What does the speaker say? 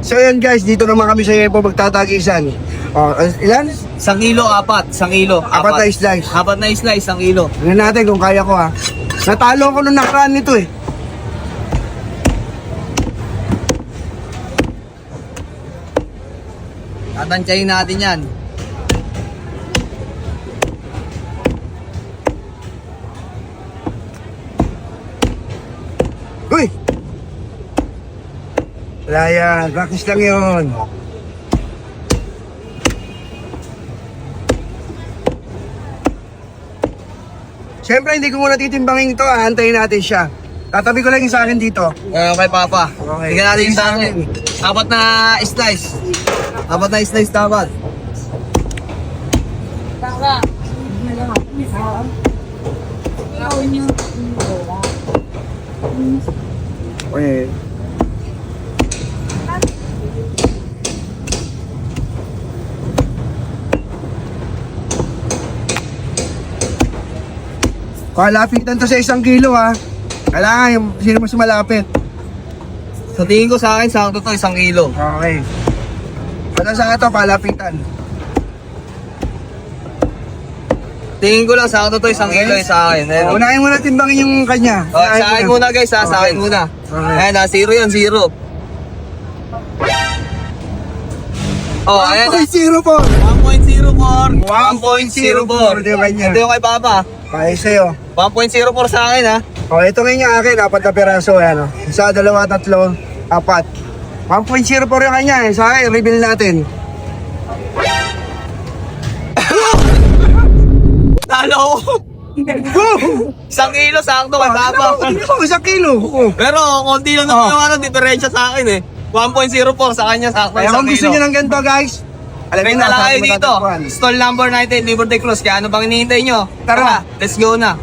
So yun guys, dito naman kami sa Yepo magtatagisan. Ilan? 1 kilo, 4. 1 kilo. Apat na slice. 4 na slice, 1 kilo. Tingnan natin kung kaya ko ha. Natalo ko nung nakaraan nito eh. Tatantyahin natin yan. Uy! Wala yan, practice lang yun. Siyempre hindi ko muna titimbangin ito, aantayin natin siya. Tatabi ko lang yung sa akin dito. Okay, Papa. Okay. Tingnan natin yung sa akin. 4 na slice. 4 na slice dapat. Okay. Kalapitan to sa 1 kilo ha. Kailangan yung sino mas malapit. Sa tingin ko sa akin, sakto to 1 kilo. Okay. Basta sa ito, palapitan. Tingin ko lang sakto to 1 kilo yung sa akin. Ayun. Unahin mo na timbangin yung kanya. Oh, sa akin muna guys, sa akin muna. Okay. Ayan na, 0 yun, 0. Oh, ayan na. 1.04. 1.04. 1.04. Ito yung kanya. Ito yung kay Papa. Kaya sa'yo. 1.04 sa akin ha. O, ito ngayon yung akin, 4 na peraso. Ano? Isa, 2, 3, 4. 1.04 yung kanya. Sa akin, reveal natin. Talo ko. 1 kilo sakto kay Papa. Hindi ko, 1 kilo. Pero konti lang naman yung diferensya sa akin eh. 1.04 sa kanya sakto Kaya 1 kung gusto kilo. nyo ng ganito guys, Ring na lang kayo dito. Stall number 19, Liberty Cruz. Kaya ano bang hinihintay nyo? Tara. Let's go na.